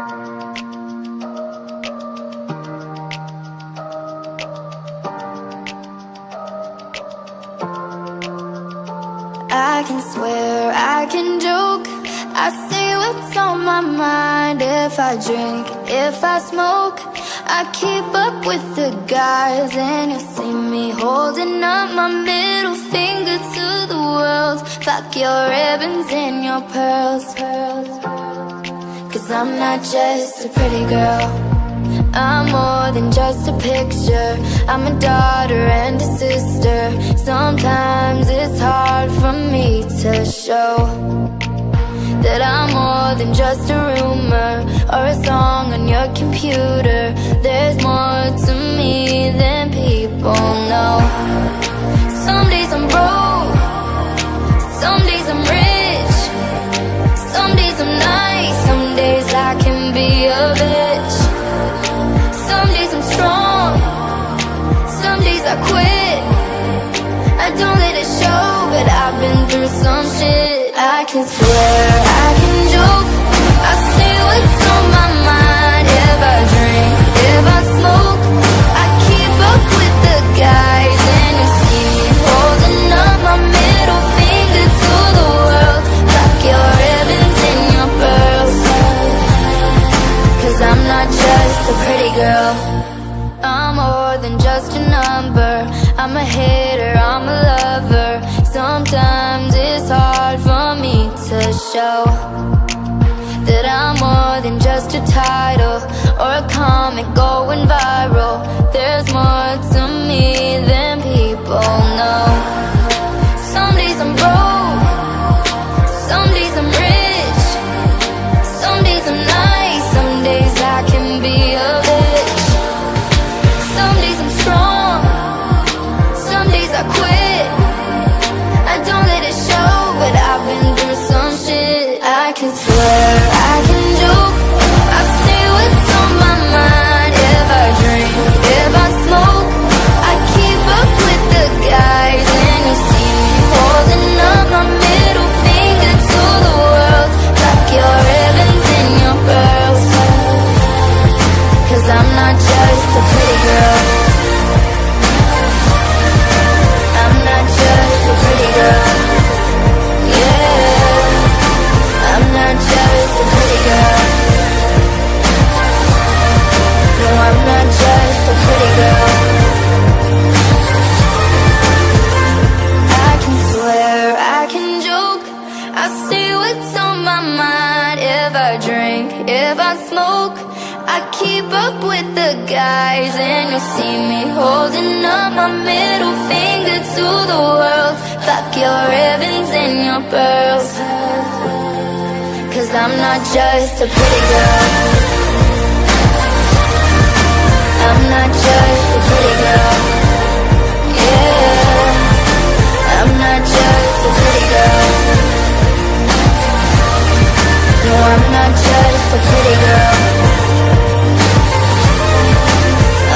I can swear, I can joke, I say what's on my mind. If I drink, if I smoke, I keep up with the guys. And you'll see me holding up my middle finger to the world. Fuck your ribbons and your pearls. Cause I'm not just a pretty girl, I'm more than just a picture. I'm a daughter and a sister. Sometimes it's hard for me to show that I'm more than just a rumor or a song on your computer. There's more to me than people know. Some days I'm broke, some days I'm rich, some days I'm nice, some days I can be a bitch. Some days I'm strong, some days I quit. I don't let it show, but I've been through some shit. I can swear, I can joke, I say what's on my mind. If I drink, if I smoke, I keep up with the guys. And you see me holding up my middle finger to the world. Fuck your ribbons and your pearls. Cause I'm not just a pretty girl, I'm more than just a number. I'm a hater, I'm a lover. Sometimes it's hard for me to show that I'm more than just a title or a comic going viral. There's more to me than people know. Some days I'm broke, some days I'm rich, some days I'm nice, some days I can be a bitch. Some days I'm strong, some days I quit. I don't let it show, but I've been through some shit. I can swear, I can joke, I say what's on my mind. If I drink, if I smoke, I keep up with the guys. And you see me holding up my middle finger to the world. Fuck your ribbons and your pearls. Cause I'm not just a pretty girl, I'm not just a pretty girl. Yeah, I'm not just a pretty girl. No, I'm not just a pretty girl. I can swear, I can joke, I say what's on my mind. If I drink, if I smoke, I keep up with the guys. And you'll see me holding up my middle finger to the world. Fuck your ribbons and your pearls. Cause I'm not just a pretty girl, I'm not just a pretty girl. Yeah, I'm not just a pretty girl. No, I'm not just a pretty girl,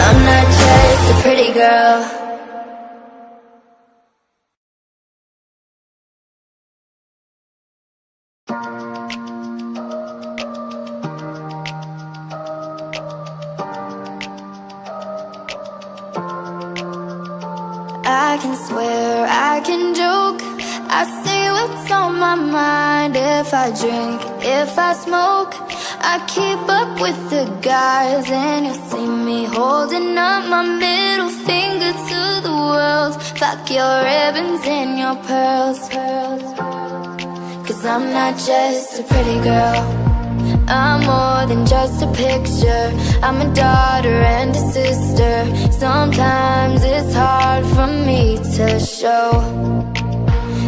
I'm not just a pretty girl. I can swear, I can joke, I say what's on my mind. If I drink, if I smoke, I keep up with the guys. And you'll see me holding up my middle finger to the world. Fuck your ribbons and your pearls. Cause I'm not just a pretty girl, I'm more than just a picture. I'm a daughter and a sister. Sometimes it's hard for me to show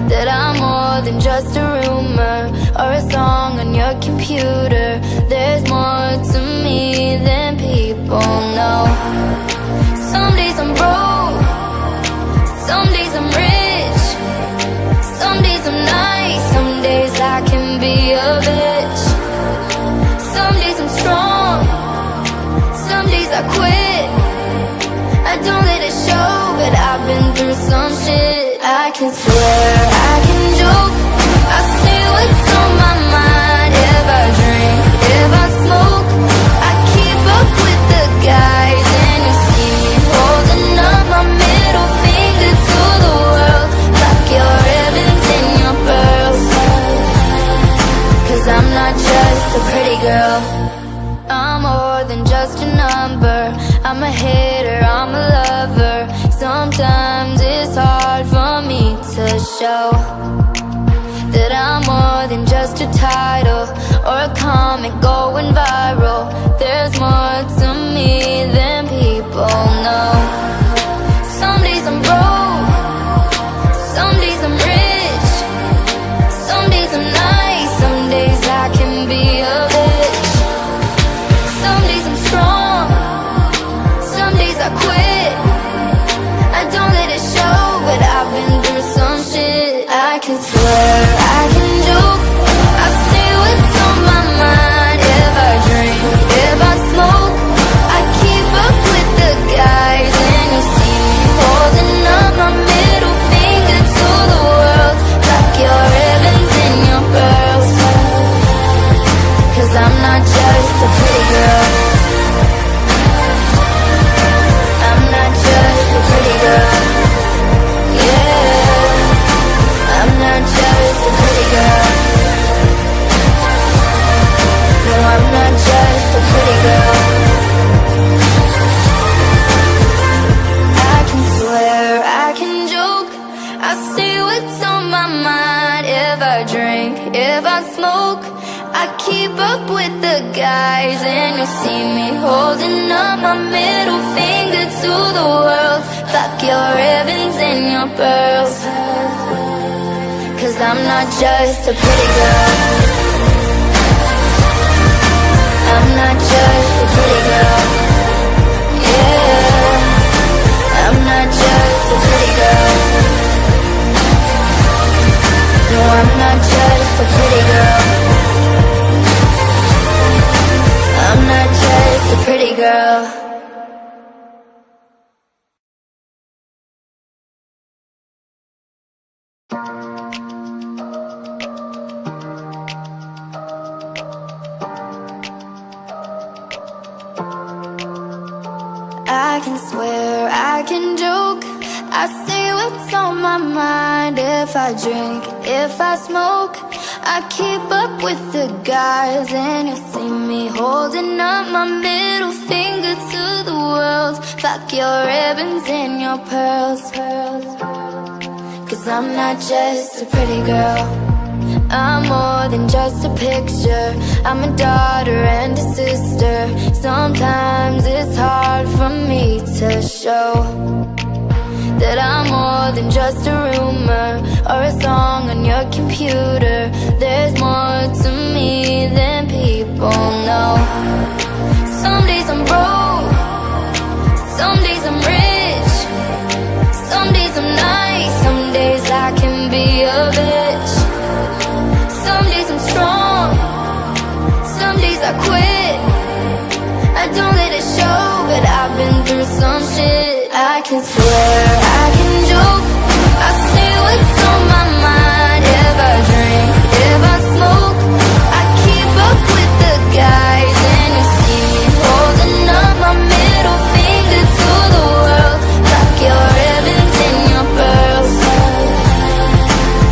that I'm more than just a rumor or a song on your computer. There's more to me than people know. Some days I'm broke, some days I'm rich, some days I'm nice, some days I can be a bitch. Some days I'm strong, some days I quit. I don't let it show, but I've been through some shit. I can swear, I can joke, I say what's on my mind. If I drink, if I smoke, pretty girl. I'm more than just a number. I'm a hater, I'm a lover. Sometimes it's hard for me to show that I'm more than just a title or a comic going viral. There's more to me than people know. Some days I'm broke, some days I'm rich, some days I'm nice, some days I can be a bitch. Some days I'm strong, some days I quit. I don't let it show, but I've been through some shit. I can swear, I can joke, I say what's on my mind. If I drink, if I smoke, I keep up with the guys. And you see me holding up my middle finger to the world. Like your ribbons and your pearls. Cause I'm not just a pretty girl. I'm not just a pretty girl. Yeah, I'm not just a pretty girl. No, I'm not just a pretty girl. I can swear, I can joke, I say what's on my mind. If I drink, if I smoke, I keep up with the guys. And you see me holding up my middle finger to the world. Fuck your ribbons and your pearls. Cause I'm not just a pretty girl. I'm not just a pretty girl. Yeah, I'm not just a pretty girl. No, I'm not just a pretty girl. I'm not just a pretty girl. I can swear, I can joke, I say what's on my mind. If I drink, if I smoke, I keep up with the guys. And you see me holding up my middle finger to the world. Fuck your ribbons and your pearls. Cause I'm not just a pretty girl, I'm more than just a picture. I'm a daughter and a sister. Sometimes it's hard for me to show that I'm more than just a rumor or a song on your computer. There's more to me than people know. Some days I'm broke, some days I'm rich, some days I'm nice, some days I can be a bitch. Some days I'm strong, some days I quit. I don't let it show, but I've been through some shit. I can swear, I can joke, I say what's on my mind. If I drink, if I smoke, I keep up with the guys. And you see me holding up my middle finger to the world. Like your ribbons and your pearls.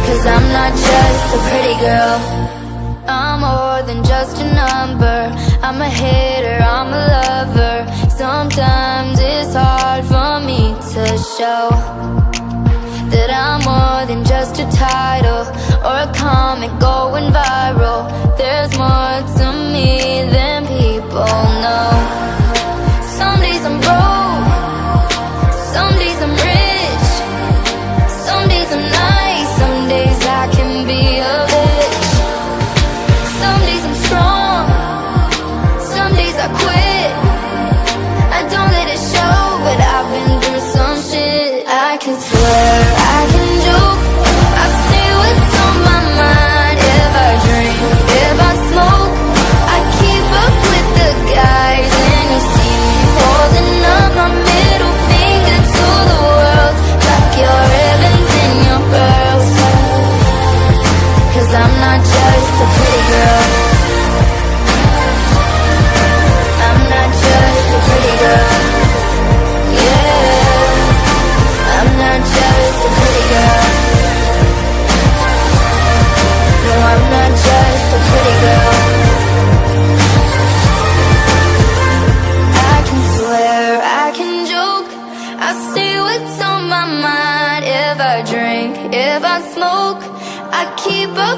Cause I'm not just a pretty girl, I'm more than just a number. I'm a hater, I'm a lover. Sometimes it's hard for me to show that I'm more than just a title or a comic going viral. There's more to me than people know. Some days I'm broke, some days I'm rich, some days I'm nice, some days I can be a bitch. Some days I'm strong, some days I quit. I don't let it show, but I've been through some shit. I can swear, I can joke, I say what's on my mind. If I drink, if I smoke, I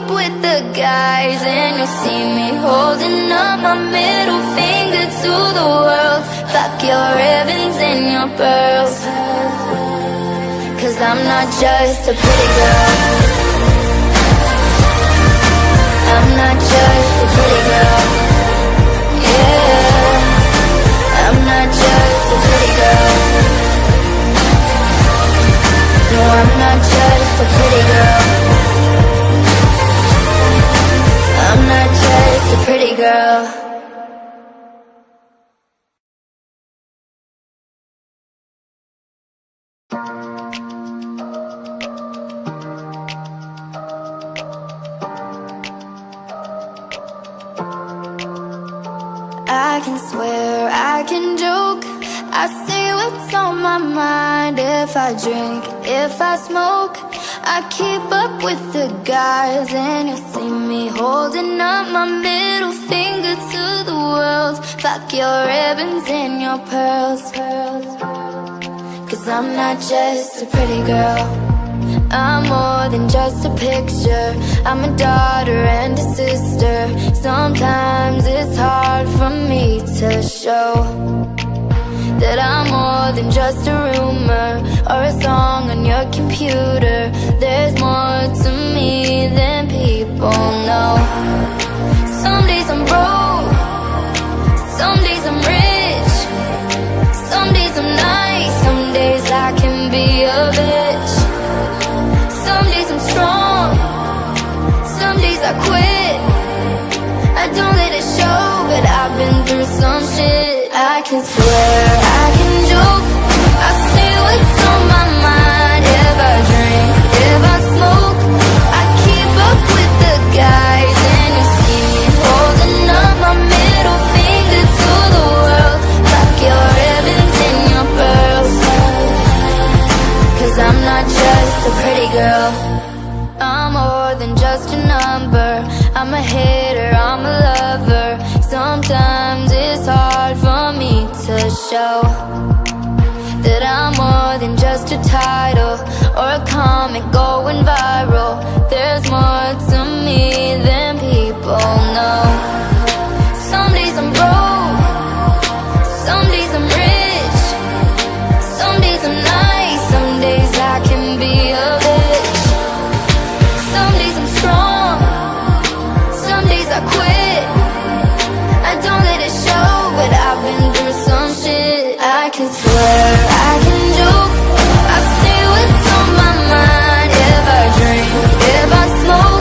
up with the guys, and you'll see me holding up my middle finger to the world. Fuck your ribbons and your pearls, 'cause I'm not just a pretty girl. I'm not just a pretty girl. Yeah, I'm not just a pretty girl. No, I'm not just a pretty girl. I'm not just a pretty girl. I can swear, I can joke, I say what's on my mind. If I drink, if I smoke, I keep up with the guys, and you'll see me holding up my middle finger to the world. Fuck your ribbons and your pearls, 'cause I'm not just a pretty girl. I'm more than just a picture. I'm a daughter and a sister. Sometimes it's hard for me to show that I'm more than just a rumor or a song on your computer. There's more to me than people know. Some days I'm broke, some days I'm rich, some days I'm nice, some days I can be a bitch. Some days I'm strong, some days I quit. I don't let it show, but I've been through some shit. I can swear, I can joke, I say what's on my mind. If I drink, if I smoke, I keep up with the guys, and you see me holding up my middle finger to the world. Fuck your ribbons and your pearls, 'cause I'm not just a pretty girl. I'm more than just a number. I'm a hitter, I'm a lover. Sometimes it's hard for me to show that I'm more than just a title or a comic going viral. There's more to me than people know. Some days I'm broke, some days I'm rich, some days I'm nice, some days I can be a bitch. Some days I'm strong, some days I quit. I don't let it show, but I've been through some shit. I can swear,